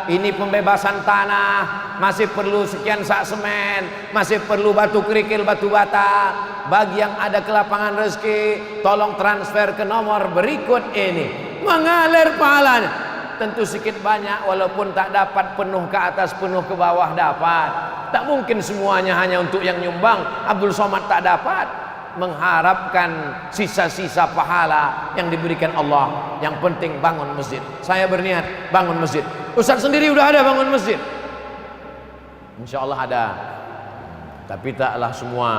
ini pembebasan tanah masih perlu sekian sak semen, masih perlu batu kerikil, batu bata. Bagi yang ada ke lapangan rezeki, tolong transfer ke nomor berikut ini, mengalir pahalanya. Tentu sedikit banyak, walaupun tak dapat penuh ke atas, penuh ke bawah dapat. Tak mungkin semuanya hanya untuk yang nyumbang. Abdul Somad tak dapat. Mengharapkan sisa-sisa pahala yang diberikan Allah. Yang penting bangun masjid. Saya berniat bangun masjid. Ustaz sendiri udah ada bangun masjid? Insya Allah ada. Tapi taklah semua.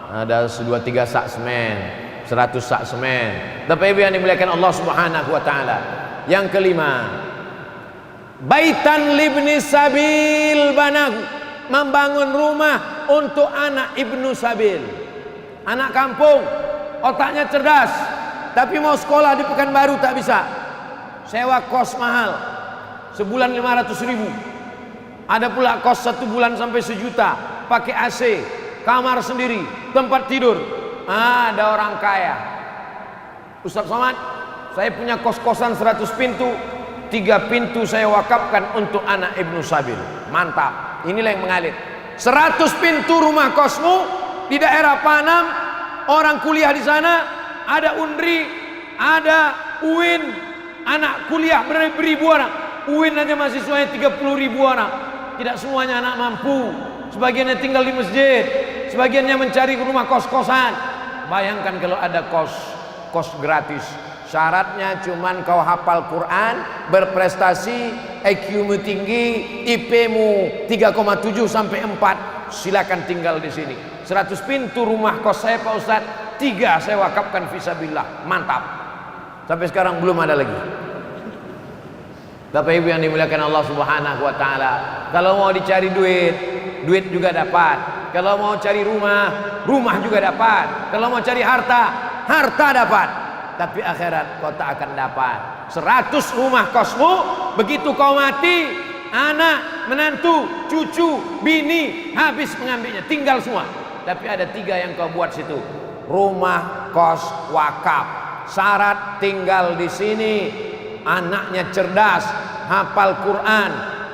Ada 2-3 sak semen, 100 sak semen. Tapi yang dimuliakan Allah Subhanahu wa taala. Yang kelima, baitan libni sabil banahu, membangun rumah untuk anak ibnu sabil. Anak kampung, otaknya cerdas, tapi mau sekolah di Pekanbaru tak bisa. Sewa kos mahal, sebulan 500.000. Ada pula kos 1 bulan sampai 1 juta, pakai AC, kamar sendiri, tempat tidur. Ada orang kaya. Ustaz Somad, saya punya kos-kosan 100 pintu, 3 pintu saya wakafkan untuk anak ibnu sabil. Mantap, inilah yang mengalir. 100 pintu rumah kosmu di daerah Panam, orang kuliah di sana, ada Undri, ada UIN, anak kuliah beribu orang. UIN aja mahasiswanya 30.000 orang. Tidak semuanya anak mampu, sebagiannya tinggal di masjid, sebagiannya mencari rumah kos-kosan. Bayangkan kalau ada kos gratis. Syaratnya cuman kau hafal Quran, berprestasi, IQ-mu tinggi, IP-mu 3,7 sampai 4, silakan tinggal di sini. 100 pintu rumah kos saya Pak Ustaz, 3 saya wakafkan fisabilillah. Mantap. Sampai sekarang belum ada lagi. Bapak Ibu yang dimuliakan Allah Subhanahu wa taala, kalau mau dicari duit, duit juga dapat. Kalau mau cari rumah, rumah juga dapat. Kalau mau cari harta, harta dapat. Tapi akhirat kau tak akan dapat. 100 rumah kosmu, begitu kau mati, anak, menantu, cucu, bini habis mengambilnya, tinggal semua. Tapi ada 3 yang kau buat situ. Rumah, kos, wakaf. Syarat tinggal di sini. Anaknya cerdas, hafal Quran,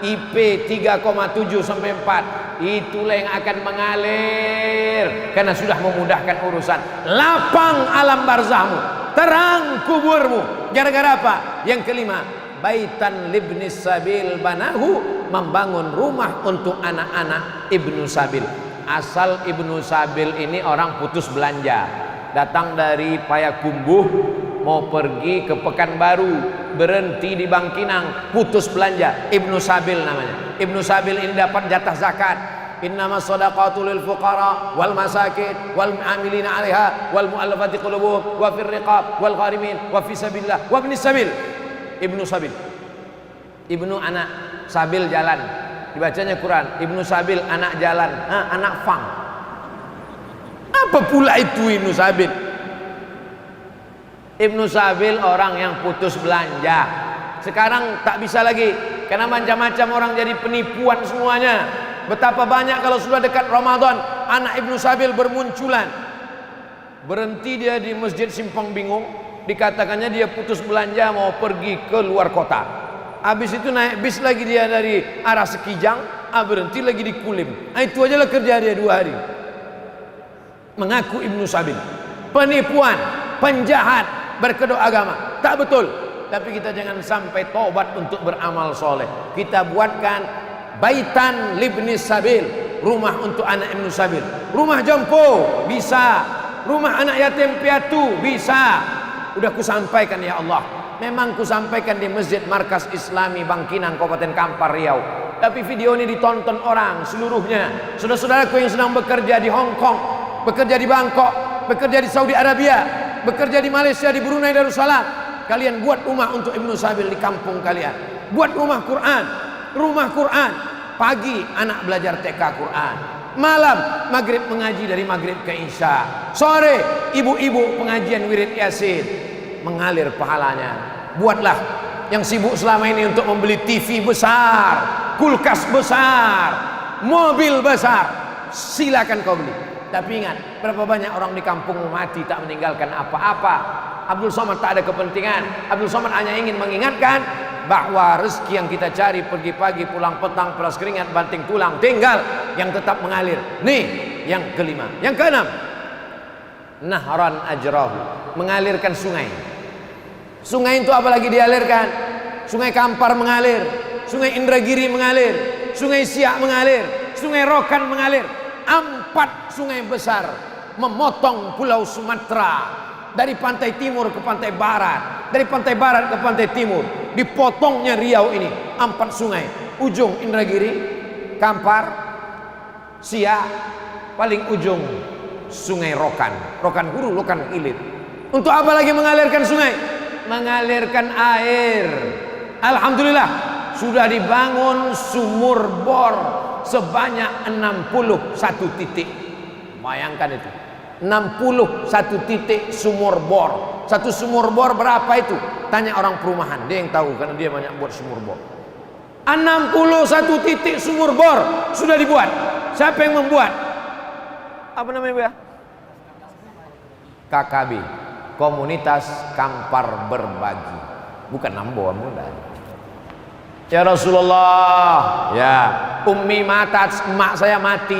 IP 3,7 sampai 4. Itulah yang akan mengalir karena sudah memudahkan urusan. Lapang alam barzahmu, terang kuburmu. Gara-gara apa? Yang kelima, baitan libnis sabil banahu, membangun rumah untuk anak-anak ibnu sabil. Asal ibnu sabil ini orang putus belanja, datang dari Payakumbuh mau pergi ke Pekanbaru, berhenti di Bangkinang, putus belanja, ibnu sabil namanya. Ibnu sabil ini dapat jatah zakat. Innamas shadaqatu lil fuqara wal masakin wal amilina 'alaiha wal mu'allafati qulubuhum wa fir riqab wal gharimin wa fi sabilillah wa ibnis sabil. Ibnu sabil, ibnu anak sabil jalan, dibacanya Quran. Ibnu sabil anak jalan, anak fang. Apa pula itu ibnu sabil? Ibnu sabil orang yang putus belanja. Sekarang tak bisa lagi karena macam-macam orang jadi penipuan semuanya. Betapa banyak kalau sudah dekat Ramadan anak ibnu sabil bermunculan. Berhenti dia di Masjid Simpang Bingung, dikatakannya dia putus belanja mau pergi ke luar kota. Habis itu naik bis lagi dia dari arah Sekijang, berhenti lagi di Kulim. Itu ajalah kerja dia 2 hari. Mengaku ibnu sabil, penipuan, penjahat, berkedok agama. Tak betul. Tapi kita jangan sampai tobat untuk beramal soleh. Kita buatkan baitan libnis sabil, rumah untuk anak ibnu sabil. Rumah jompo bisa, rumah anak yatim piatu bisa. Udah kusampaikan ya Allah. Memang kusampaikan di Masjid Markas Islami Bangkinang, Kabupaten Kampar, Riau. Tapi video ini ditonton orang seluruhnya. Saudara-saudaraku yang sedang bekerja di Hong Kong, bekerja di Bangkok, bekerja di Saudi Arabia, bekerja di Malaysia, di Brunei Darussalam, kalian buat rumah untuk ibnu sabil di kampung kalian. Buat rumah Quran, rumah Quran. Pagi anak belajar TK Quran, malam maghrib mengaji dari maghrib ke isya, sore ibu-ibu pengajian wirid yasin, mengalir pahalanya. Buatlah yang sibuk selama ini untuk membeli TV besar, kulkas besar, mobil besar, silakan kau beli. Tapi ingat, berapa banyak orang di kampung mati tak meninggalkan apa-apa. Abdul Somad tak ada kepentingan. Abdul Somad hanya ingin mengingatkan bahwa rezeki yang kita cari pergi pagi pulang petang, peras keringat banting tulang, tinggal yang tetap mengalir. Nih yang kelima. Yang keenam, nahran ajrahu, mengalirkan sungai. Sungai itu apalagi dialirkan? Sungai Kampar mengalir, Sungai Indragiri mengalir, Sungai Siak mengalir, Sungai Rokan mengalir. 4 sungai besar memotong pulau Sumatera dari pantai timur ke pantai barat, dari pantai barat ke pantai timur. Dipotongnya Riau ini 4 sungai, ujung Indragiri, Kampar, Siak, paling ujung Sungai Rokan, Rokan Hulu, Rokan Ilir. Untuk apa lagi mengalirkan sungai? Mengalirkan air. Alhamdulillah sudah dibangun sumur bor sebanyak 61 titik. Bayangkan itu, 61 titik sumur bor. Satu sumur bor berapa itu? Tanya orang perumahan, dia yang tahu karena dia banyak buat sumur bor. 61 titik sumur bor sudah dibuat. Siapa yang membuat? Apa namanya Bu ya? KKB, Komunitas Kampar Berbagi. Bukan Nambo muda. Ya Rasulullah, ya ummi matat, emak saya mati,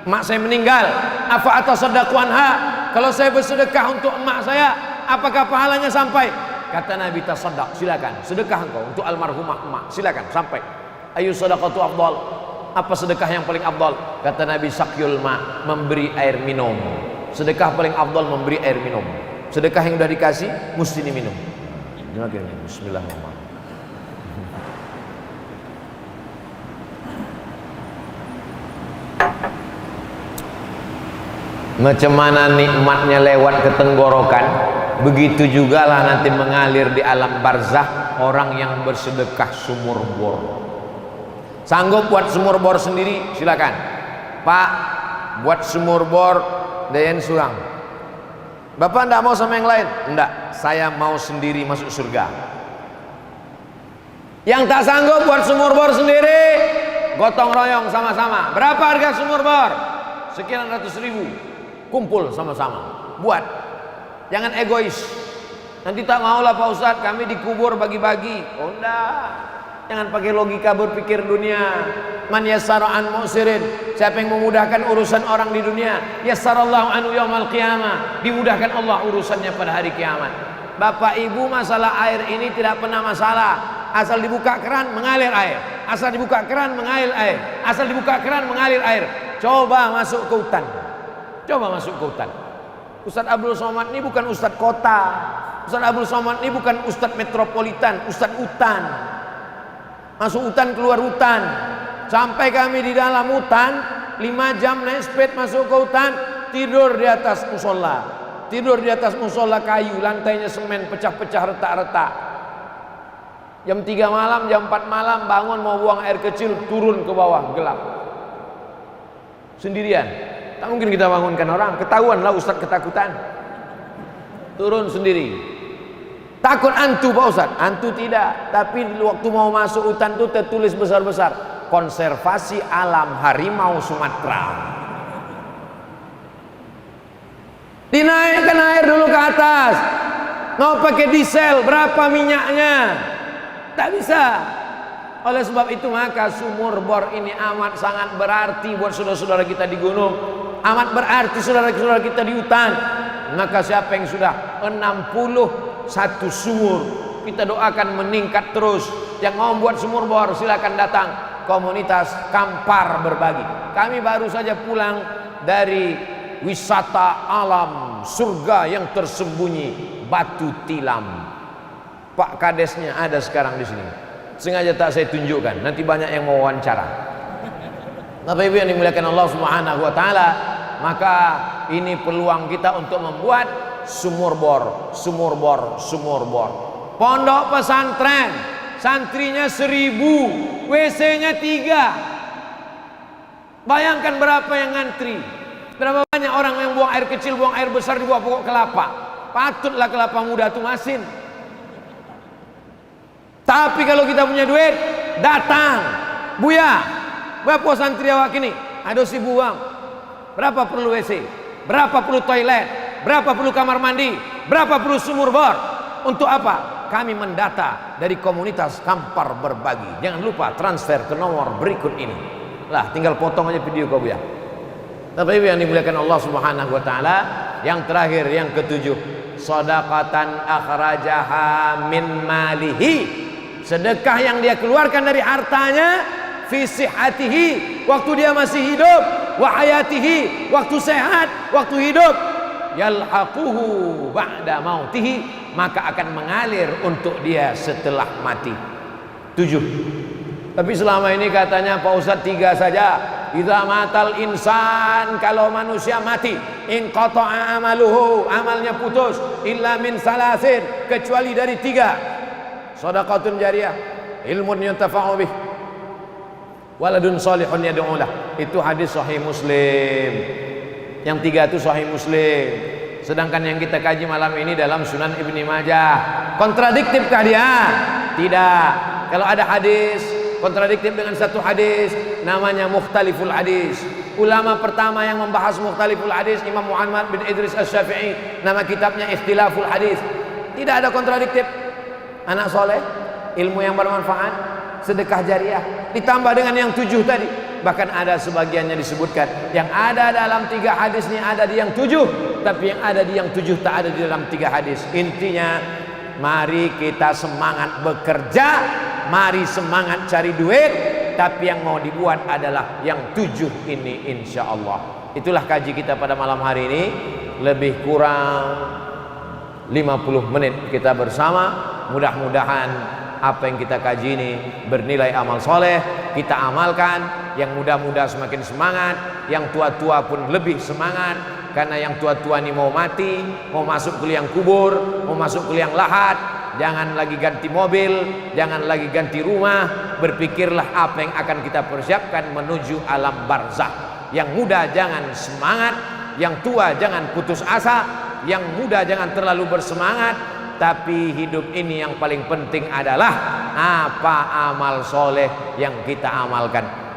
emak saya meninggal. Afa atasaddaqu anha, kalau saya bersedekah untuk emak saya, apakah pahalanya sampai? Kata Nabi, tasaddaq, silakan sedekah engkau untuk almarhumah emak, silakan sampai. Ayu sadaqatu afdal, apa sedekah yang paling afdal? Kata Nabi, sakyul ma, memberi air minum. Sedekah paling afdal memberi air minum. Sedekah yang sudah dikasih mesti diminum. Bismillahirrahmanirrahim. Macam mana nikmatnya lewat ke tenggorokan, begitu jugalah nanti mengalir di alam barzakh orang yang bersedekah sumur bor. Sanggup buat sumur bor sendiri? Silakan. Pak, buat sumur bor Dayan Surang. Bapak enggak mau sama yang lain? Enggak, saya mau sendiri masuk surga. Yang tak sanggup buat sumur bor sendiri, gotong royong sama-sama. Berapa harga sumur bor? Sekian ratus ribu. Kumpul sama-sama, buat. Jangan egois. Nanti tak maulah Pak Ustadz, kami dikubur bagi-bagi. Oh enggak. Jangan pakai logika berpikir dunia. Man yassara an mu'sirin, siapa yang memudahkan urusan orang di dunia, yassarallahu anhu yaumal qiyamah, dimudahkan Allah urusannya pada hari kiamat. Bapak Ibu, masalah air ini tidak pernah masalah. Asal dibuka keran mengalir air, asal dibuka keran mengalir air, asal dibuka keran mengalir air. Coba masuk ke hutan, coba masuk ke hutan. Ustadz Abdul Somad ini bukan Ustadz kota, Ustadz Abdul Somad ini bukan Ustadz metropolitan, Ustadz hutan. Masuk hutan, keluar hutan. Sampai kami di dalam hutan 5 jam naik sepeda masuk ke hutan, tidur di atas musola. Tidur di atas musola kayu, lantainya semen, pecah-pecah, retak-retak. Jam 3 malam, jam 4 malam bangun mau buang air kecil, turun ke bawah, gelap. Sendirian. Tak mungkin kita bangunkan orang, ketahuan lah Ustadz ketakutan. Turun sendiri. Takut hantu Pak Ustadz? Hantu tidak, tapi waktu mau masuk hutan itu tertulis besar-besar, konservasi alam harimau Sumatera. Dinaikkan air dulu ke atas. Mau pakai diesel, berapa minyaknya? Tak bisa. Oleh sebab itu maka sumur bor ini amat sangat berarti buat saudara-saudara kita di gunung, amat berarti saudara-saudara kita di hutan. Maka siapa yang sudah 61 sumur, kita doakan meningkat terus. Yang mau buat sumur bor silakan datang komunitas Kampar Berbagi. Kami baru saja pulang dari wisata alam surga yang tersembunyi Batu Tilam. Pak Kadesnya ada sekarang di sini. Sengaja tak saya tunjukkan, nanti banyak yang mau wawancara. Bapak Ibu yang dimuliakan Allah Subhanahu wa taala, maka ini peluang kita untuk membuat sumur bor, sumur bor, sumur bor. Pondok pesantren, santrinya 1000, WC-nya 3. Bayangkan berapa yang ngantri. Berapa banyak orang yang buang air kecil, buang air besar di bawah pokok kelapa. Patutlah kelapa muda itu masin. Tapi kalau kita punya duit, datang. Buya, berapa santri awak ini? Ada 1000 uang. Berapa perlu WC? Berapa perlu toilet? Berapa perlu kamar mandi? Berapa perlu sumur bor? Untuk apa? Kami mendata dari komunitas Kampar Berbagi. Jangan lupa transfer ke nomor berikut ini. Lah, tinggal potong aja video kau Buya. Bapak Ibu yang dimuliakan Allah Subhanahu wa taala, yang terakhir yang ketujuh, shadaqatan akhrajaha min malihi. Sedekah yang dia keluarkan dari hartanya, fi sihatihi, waktu dia masih hidup, wa hayatihi, waktu sehat, waktu hidup, yalhaquhu ba'da mautihi, maka akan mengalir untuk dia setelah mati. 7. Tapi selama ini katanya Pak Ustadz 3 saja. Idza matal insan, kalau manusia mati, in qata'a amaluhu, amalnya putus, illa min salasin, kecuali dari 3. Shadaqatun jariyah, ilmun yuntafa'u bih, waladun salihun yad'u lah. Itu hadis sahih Muslim. Yang 3 itu sahih Muslim. Sedangkan yang kita kaji malam ini dalam Sunan Ibni Majah. Kontradiktifkah dia? Tidak. Kalau ada hadis kontradiktif dengan satu hadis, namanya mukhtaliful hadis. Ulama pertama yang membahas mukhtaliful hadis Imam Muhammad bin Idris Asy-Syafi'i, nama kitabnya Ikhtilaful Hadis. Tidak ada kontradiktif. Anak soleh, ilmu yang bermanfaat, sedekah jariah, ditambah dengan yang 7 tadi. Bahkan ada sebagiannya disebutkan yang ada dalam 3 hadis ini ada di yang 7, tapi yang ada di yang 7 tak ada di dalam 3 hadis. Intinya, mari kita semangat bekerja, mari semangat cari duit, tapi yang mau dibuat adalah yang 7 ini insya Allah. Itulah kaji kita pada malam hari ini. Lebih kurang 50 menit kita bersama. Mudah-mudahan apa yang kita kaji ini bernilai amal soleh, kita amalkan. Yang muda-muda semakin semangat, yang tua-tua pun lebih semangat. Karena yang tua-tua ini mau mati, mau masuk ke liang kubur, mau masuk ke liang lahat, jangan lagi ganti mobil, jangan lagi ganti rumah. Berpikirlah apa yang akan kita persiapkan menuju alam barzakh. Yang muda jangan semangat, yang tua jangan putus asa, yang muda jangan terlalu bersemangat. Tapi hidup ini yang paling penting adalah apa amal soleh yang kita amalkan.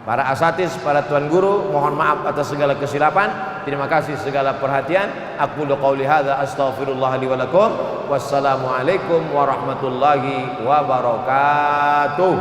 Para asatiz, para tuan guru, mohon maaf atas segala kesilapan. Terima kasih segala perhatian. Aku qouli hadza astaghfirullah li wa lakum. Wassalamualaikum warahmatullahi wabarakatuh.